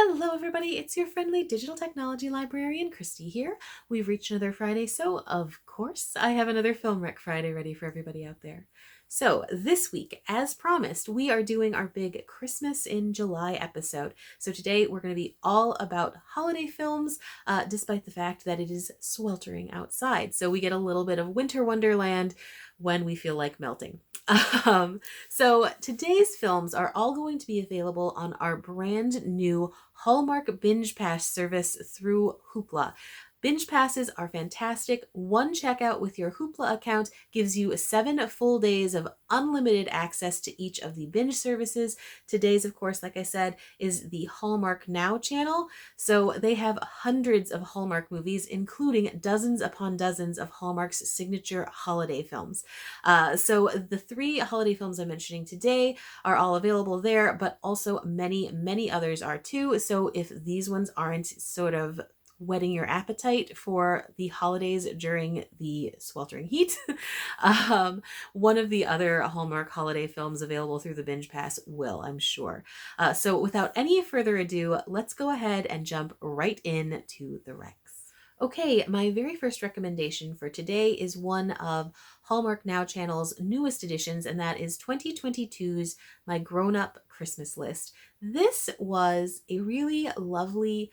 Hello, everybody. It's your friendly digital technology librarian, Christy here. We've reached another Friday, so of course, I have another Film Rec Friday ready for everybody out there. So, this week, as promised, we are doing our big Christmas in July episode. So, today we're going to be all about holiday films, despite the fact that it is sweltering outside. So, we get a little bit of winter wonderland when we feel like melting. Um, so today's films are all going to be available on our brand new Hallmark Binge Pass service through Hoopla. Binge passes are fantastic. One checkout with your Hoopla account gives you 7 full days of unlimited access to each of the binge services. Today's, of course, like I said, is the Hallmark Now channel. So they have hundreds of Hallmark movies, including dozens upon dozens of Hallmark's signature holiday films. So the 3 holiday films I'm mentioning today are all available there, but also many, many others are too. So if these ones aren't sort of whetting your appetite for the holidays during the sweltering heat, one of the other Hallmark holiday films available through the Binge Pass will, I'm sure. So without any further ado, let's go ahead and jump right into the Rex. Okay, my very first recommendation for today is one of Hallmark Now channel's newest editions, and that is 2022's My Grown Up Christmas List. This was a really lovely,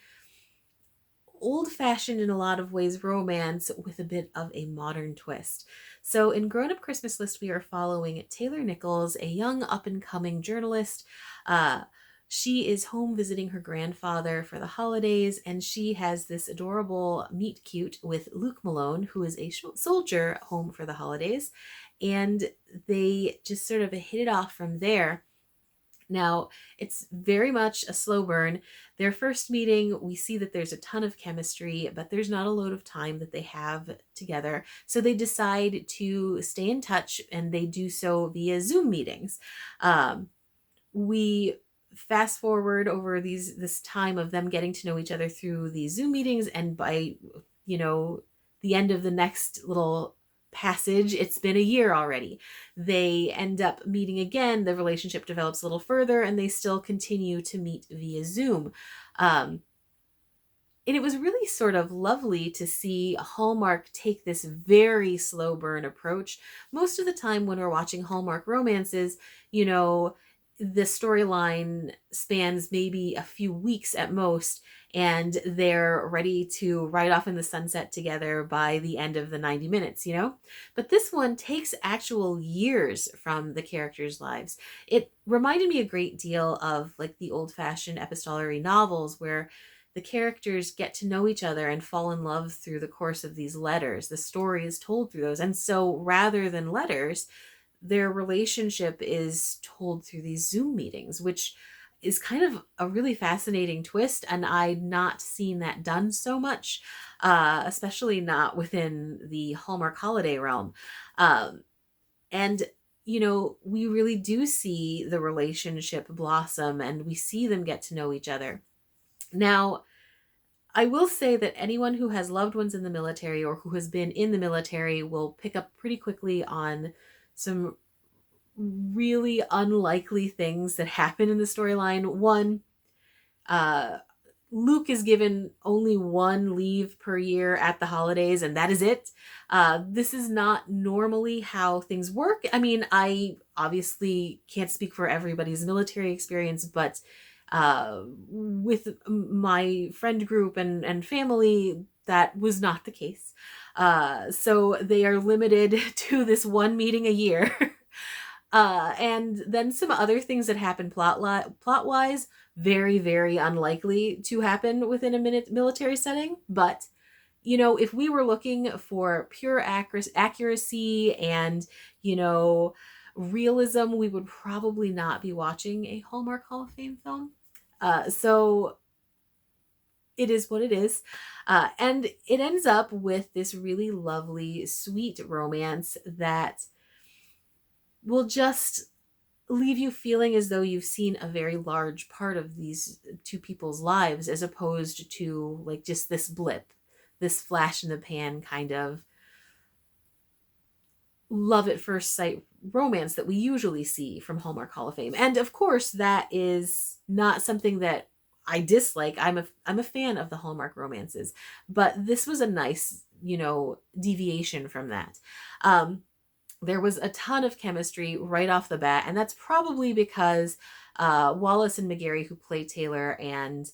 old-fashioned in a lot of ways romance with a bit of a modern twist. So in Grown Up Christmas List, we are following Taylor Nichols, a young up-and-coming journalist. She is home visiting her grandfather for the holidays, and she has this adorable meet cute with Luke Malone, who is a soldier home for the holidays, and they just sort of hit it off from there. Now, it's very much a slow burn. Their first meeting, we see that there's a ton of chemistry, but there's not a load of time that they have together. So they decide to stay in touch, and they do so via Zoom meetings. We fast forward over this time of them getting to know each other through these Zoom meetings, and by the end of the next little passage, it's been a year already. They end up meeting again. The relationship develops a little further, and they still continue to meet via Zoom. And it was really sort of lovely to see Hallmark take this very slow burn approach. Most of the time when we're watching Hallmark romances, the storyline spans maybe a few weeks at most, and they're ready to ride off in the sunset together by the end of the 90 minutes, But this one takes actual years from the characters' lives. It reminded me a great deal of like the old-fashioned epistolary novels where the characters get to know each other and fall in love through the course of these letters. The story is told through those. And so rather than letters, their relationship is told through these Zoom meetings, which is kind of a really fascinating twist. And I'd not seen that done so much, especially not within the Hallmark holiday realm. And we really do see the relationship blossom, and we see them get to know each other. Now, I will say that anyone who has loved ones in the military or who has been in the military will pick up pretty quickly on some really unlikely things that happen in the storyline. One, Luke is given only 1 leave per year at the holidays, and that is it. This is not normally how things work. I mean, I obviously can't speak for everybody's military experience, but with my friend group and family, that was not the case. So they are limited to this 1 meeting a year. And then some other things that happen plot-wise, very, very unlikely to happen within a military setting. But, if we were looking for pure accuracy and, realism, we would probably not be watching a Hallmark Hall of Fame film. So it is what it is. And it ends up with this really lovely, sweet romance that will just leave you feeling as though you've seen a very large part of these 2 people's lives, as opposed to like just this blip, this flash in the pan kind of love at first sight romance that we usually see from Hallmark Hall of Fame. And of course, that is not something that I dislike. I'm a fan of the Hallmark romances, but this was a nice, deviation from that. Um, there was a ton of chemistry right off the bat, and that's probably because Wallace and McGarry, who play Taylor and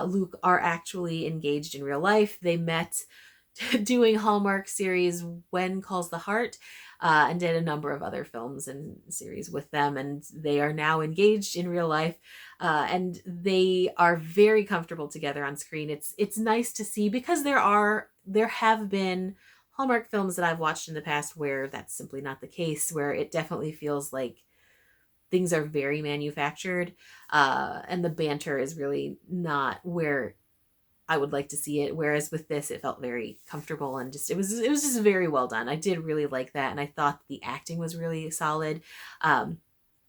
Luke, are actually engaged in real life. They met doing Hallmark series When Calls the Heart, and did a number of other films and series with them, and they are now engaged in real life, and they are very comfortable together on screen. It's nice to see, because there have been Hallmark films that I've watched in the past where that's simply not the case, where it definitely feels like things are very manufactured, and the banter is really not where I would like to see it. Whereas with this, it felt very comfortable, and it was just very well done. I did really like that, and I thought the acting was really solid. Um,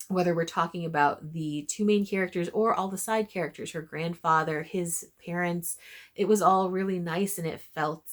whether we're talking about the two main characters or all the side characters, her grandfather, his parents, it was all really nice, and it felt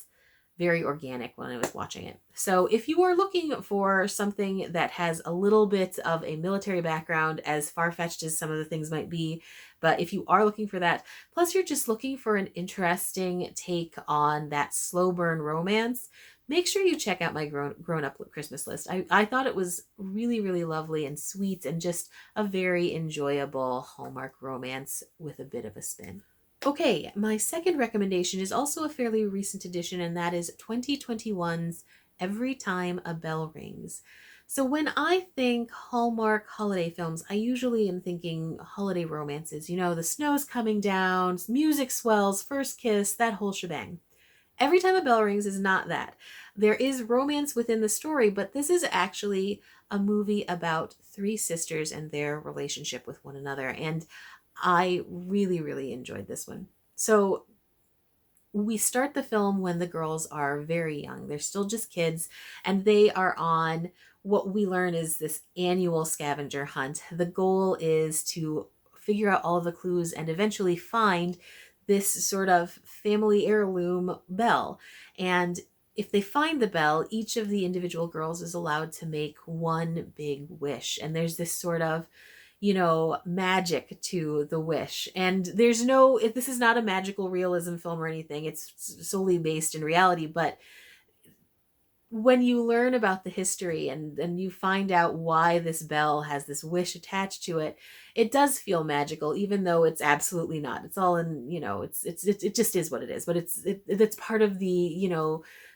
very organic when I was watching it. So if you are looking for something that has a little bit of a military background, as far-fetched as some of the things might be, but if you are looking for that, plus you're just looking for an interesting take on that slow burn romance, make sure you check out my grown up Christmas list. I thought it was really, really lovely and sweet, and just a very enjoyable Hallmark romance with a bit of a spin. Okay, my second recommendation is also a fairly recent addition, and that is 2021's Every Time a Bell Rings. So when I think Hallmark holiday films, I usually am thinking holiday romances. The snow's coming down, music swells, first kiss, that whole shebang. Every Time a Bell Rings is not that. There is romance within the story, but this is actually a movie about three sisters and their relationship with one another. And I really, really enjoyed this one. So we start the film when the girls are very young. They're still just kids, and they are on what we learn is this annual scavenger hunt. The goal is to figure out all of the clues and eventually find this sort of family heirloom bell. And if they find the bell, each of the individual girls is allowed to make one big wish. And there's this sort of magic to the wish. And this is not a magical realism film or anything. It's solely based in reality. But when you learn about the history and you find out why this bell has this wish attached to it, it does feel magical, even though it's absolutely not. It's all in, it just is what it is. But it's part of the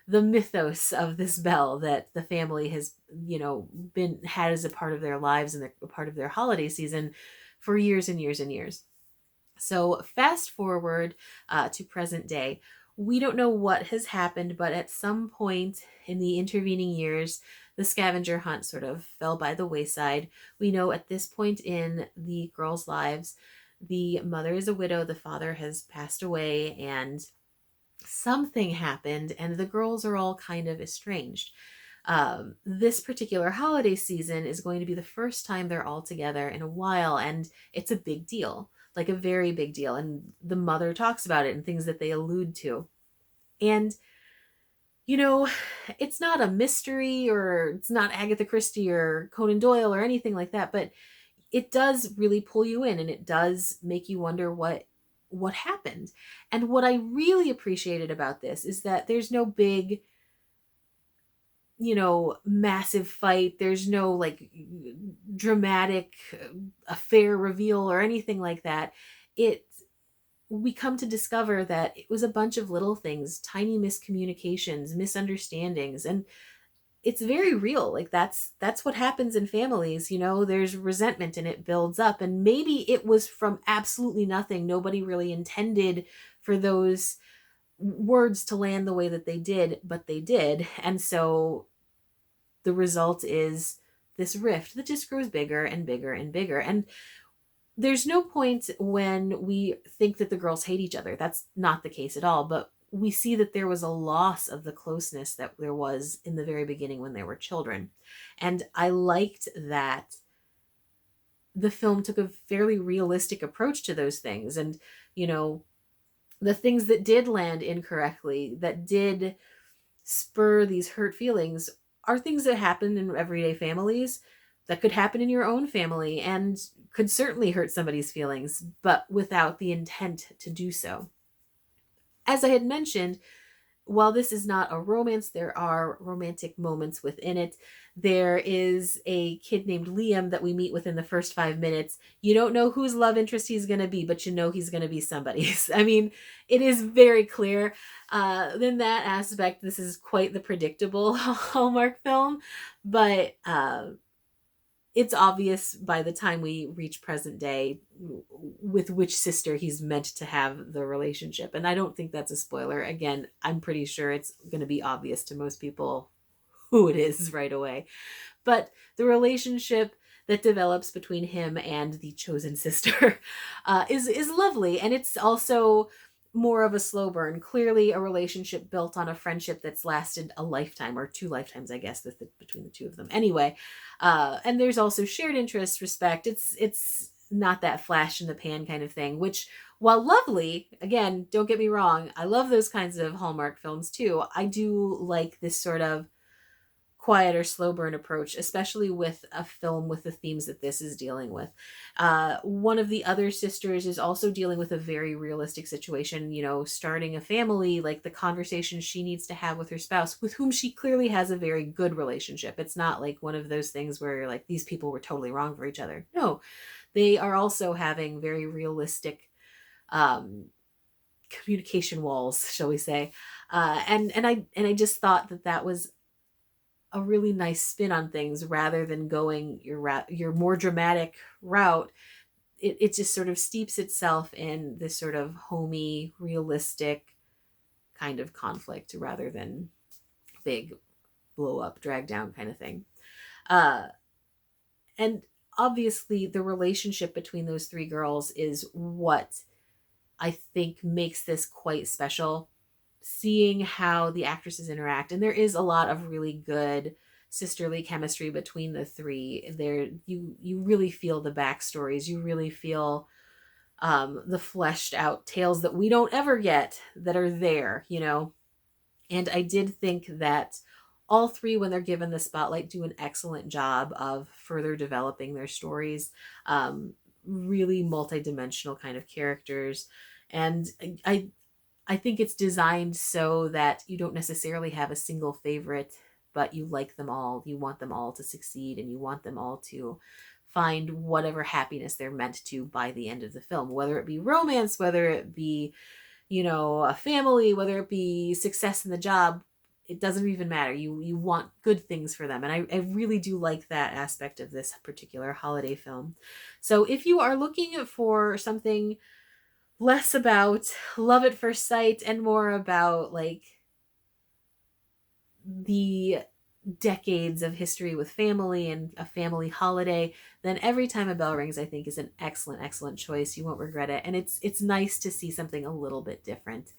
mythos of this bell that the family has, been had as a part of their lives and a part of their holiday season for years and years and years. So fast forward to present day. We don't know what has happened, but at some point in the intervening years, the scavenger hunt sort of fell by the wayside. We know at this point in the girls' lives, the mother is a widow, the father has passed away, and something happened, and the girls are all kind of estranged. This particular holiday season is going to be the first time they're all together in a while, and it's a big deal, like a very big deal. And the mother talks about it and things that they allude to. And, it's not a mystery, or it's not Agatha Christie or Conan Doyle or anything like that, but it does really pull you in, and it does make you wonder what happened. And what I really appreciated about this is that there's no big, massive fight. There's no like dramatic affair reveal or anything like that. We come to discover that it was a bunch of little things, tiny miscommunications, misunderstandings, and it's very real. Like that's what happens in families. There's resentment and it builds up, and maybe it was from absolutely nothing. Nobody really intended for those words to land the way that they did, but they did. And so the result is this rift that just grows bigger and bigger and bigger. And there's no point when we think that the girls hate each other. That's not the case at all. But we see that there was a loss of the closeness that there was in the very beginning when they were children. And I liked that the film took a fairly realistic approach to those things. And, the things that did land incorrectly, that did spur these hurt feelings, are things that happen in everyday families. that could happen in your own family and could certainly hurt somebody's feelings, but without the intent to do so. As I had mentioned, while this is not a romance, there are romantic moments within it. There is a kid named Liam that we meet within the first 5 minutes. You don't know whose love interest he's going to be, but you know he's going to be somebody's. I mean, it is very clear. In that aspect, this is quite the predictable Hallmark film, but it's obvious by the time we reach present day with which sister he's meant to have the relationship. And I don't think that's a spoiler. Again, I'm pretty sure it's going to be obvious to most people who it is right away. But the relationship that develops between him and the chosen sister is lovely. And it's also more of a slow burn. Clearly a relationship built on a friendship that's lasted a lifetime, or 2 lifetimes, I guess, between the two of them. Anyway, and there's also shared interest, respect. It's not that flash in the pan kind of thing, which, while lovely, again, don't get me wrong, I love those kinds of Hallmark films too. I do like this sort of quieter, slow burn approach, especially with a film with the themes that this is dealing with. One of the other sisters is also dealing with a very realistic situation, starting a family, like the conversation she needs to have with her spouse, with whom she clearly has a very good relationship. It's not like one of those things where you're like, these people were totally wrong for each other. No, they are also having very realistic communication walls, shall we say. And I just thought that was a really nice spin on things, rather than going your more dramatic route. It just sort of steeps itself in this sort of homey, realistic kind of conflict, rather than big blow up, drag down kind of thing. And obviously the relationship between those three girls is what I think makes this quite special. Seeing how the actresses interact, and there is a lot of really good sisterly chemistry between the three. There, you really feel the backstories. You really feel the fleshed out tales that we don't ever get, that are there. And I did think that all three, when they're given the spotlight, do an excellent job of further developing their stories. Really multidimensional kind of characters, and I think it's designed so that you don't necessarily have a single favorite, but you like them all. You want them all to succeed, and you want them all to find whatever happiness they're meant to by the end of the film, whether it be romance, whether it be, a family, whether it be success in the job. It doesn't even matter. You want good things for them. And I really do like that aspect of this particular holiday film. So if you are looking for something less about love at first sight and more about like the decades of history with family and a family holiday, then Every Time a Bell Rings, I think, is an excellent choice. You won't regret it. And it's nice to see something a little bit different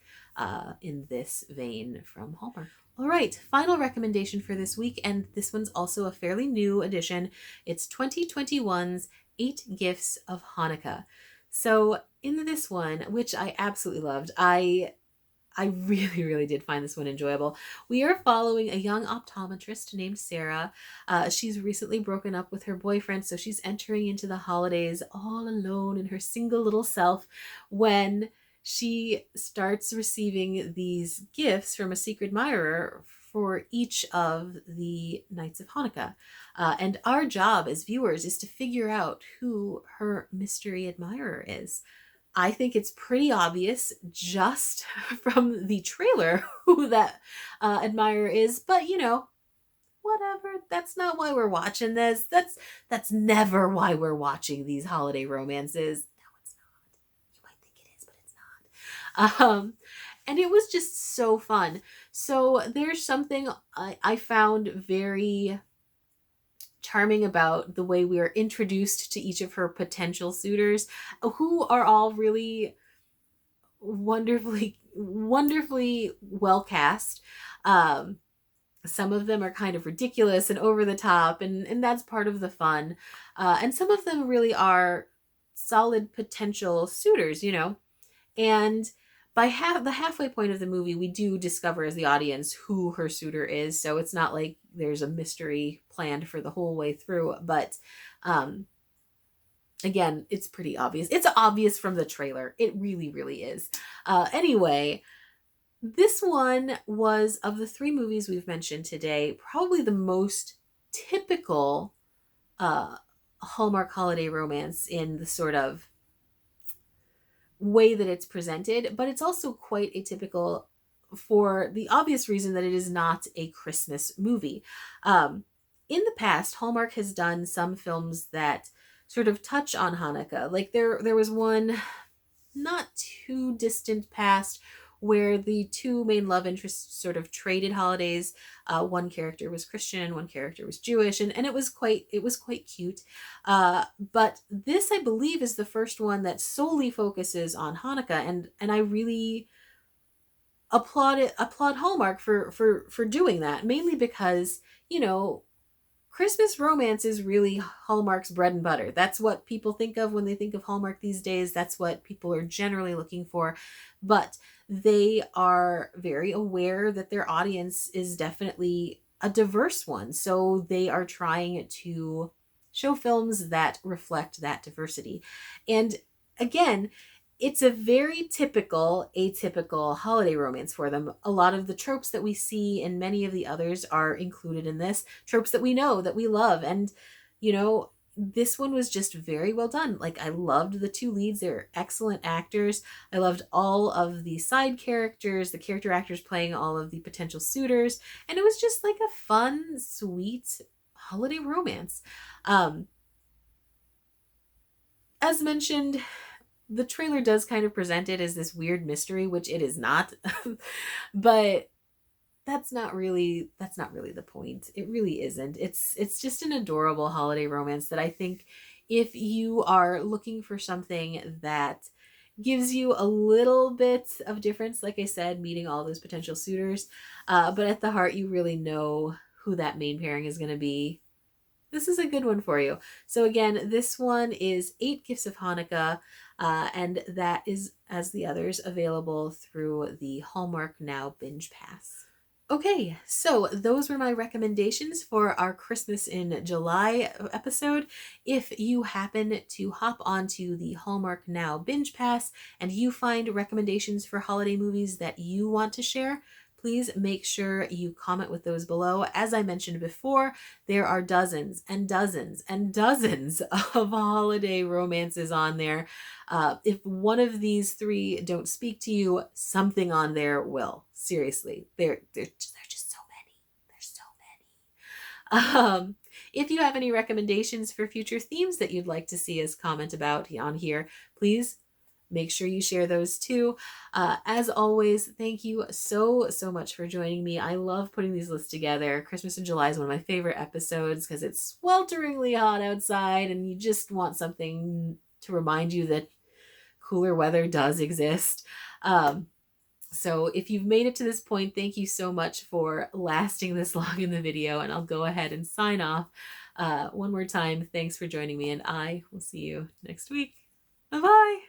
in this vein from Hallmark. All right, final recommendation for this week, and this one's also a fairly new edition. It's 2021's 8 Gifts of Hanukkah. So in this one, which I absolutely loved, I really did find this one enjoyable. We are following a young optometrist named Sarah. She's recently broken up with her boyfriend, so she's entering into the holidays all alone in her single little self, when she starts receiving these gifts from a secret admirer for each of the nights of Hanukkah. And our job as viewers is to figure out who her mystery admirer is. I think it's pretty obvious just from the trailer who that admirer is, but whatever. That's not why we're watching this. That's never why we're watching these holiday romances. No, it's not. You might think it is, but it's not. And it was just so fun. So there's something I found very charming about the way we are introduced to each of her potential suitors, who are all really wonderfully well cast. Some of them are kind of ridiculous and over the top, and that's part of the fun. And some of them really are solid potential suitors, and by the halfway point of the movie, we do discover as the audience who her suitor is. So it's not like there's a mystery planned for the whole way through. But um, again, it's pretty obvious. It's obvious from the trailer. It really, really is. Anyway, this one was, of the three movies we've mentioned today, probably the most typical Hallmark holiday romance in the sort of way that it's presented, but it's also quite atypical for the obvious reason that it is not a Christmas movie. In the past, Hallmark has done some films that sort of touch on Hanukkah. Like there was one not too distant past where the two main love interests sort of traded holidays. One character was Christian, one character was Jewish, and it was quite cute. But this, I believe, is the first one that solely focuses on Hanukkah, and I really applaud Hallmark for doing that, mainly because, you know, Christmas romance is really Hallmark's bread and butter. That's what people think of when they think of Hallmark these days. That's what people are generally looking for. But they are very aware that their audience is definitely a diverse one. So they are trying to show films that reflect that diversity. And again, it's a very typical, atypical holiday romance for them. A lot of the tropes that we see in many of the others are included in this. Tropes that we know, that we love. And, you know, this one was just very well done. Like, I loved the two leads. They're excellent actors. I loved all of the side characters, the character actors playing all of the potential suitors. And it was just like a fun, sweet holiday romance. As mentioned, the trailer does kind of present it as this weird mystery, which it is not. But that's not really the point. It really isn't. It's just an adorable holiday romance that I think, if you are looking for something that gives you a little bit of difference, like I said, meeting all those potential suitors, but at the heart you really know who that main pairing is going to be, this is a good one for you. So again, this one is 8 Gifts of Hanukkah, and that is, as the others, available through the Hallmark Now Binge Pass. Okay, so those were my recommendations for our Christmas in July episode. If you happen to hop onto the Hallmark Now Binge Pass and you find recommendations for holiday movies that you want to share, please make sure you comment with those below. As I mentioned before, there are dozens and dozens and dozens of holiday romances on there. If one of these three don't speak to you, something on there will. Seriously, they're just so many. There's so many. If you have any recommendations for future themes that you'd like to see us comment about on here, please make sure you share those too. As always, thank you so much for joining me. I love putting these lists together. Christmas in July is one of my favorite episodes because it's swelteringly hot outside and you just want something to remind you that cooler weather does exist. So if you've made it to this point, thank you so much for lasting this long in the video, and I'll go ahead and sign off. One more time, thanks for joining me, and I will see you next week. Bye-bye.